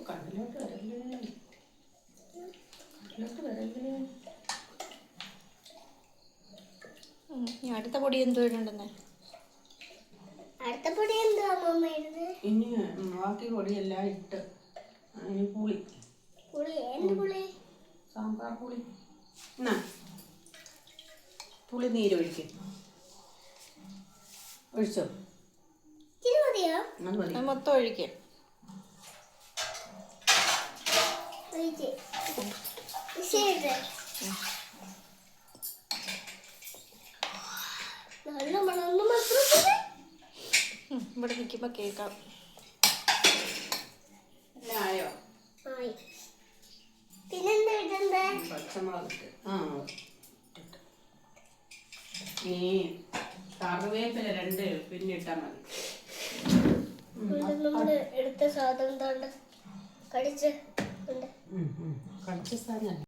കണ്ണിലോട്ട് വരല്ലേ, കണ്ണിലോട്ട് വരല്ലേ. അടുത്ത പൊടി എന്തോ ഇടണ്ടെന്നേ? അടുത്ത പൊടി എന്താ അമ്മ ഇടുന്നത്? ഇനി ബാക്കി പൊടിയെല്ലാം ഇട്ട് ഇനി പുളി. പുളി? എന്ത് പുളി? സാമ്പാർ പുളി. എന്നാ പുളി നീര് ഒഴിക്കും. ഒഴിച്ചോ? ഇത് മതിയോ? അത് മതി. മൊത്തം ഒഴിക്കുക. നല്ല മണം മാത്രം ഇവിടെ നിൽക്കുമ്പോൾ കേൾക്കാം. എല്ലാം ആയോ? പിന്നെന്താ ഇടണ്ടേ? പച്ചമുളക് ഇട്ട് ഈ കറിവേപ്പില 2 പിന്നെ ഇട്ടാൽ മതി. നമ്മള് എടുത്ത സാധനം കടിച്ച് കടിച്ച സാധനം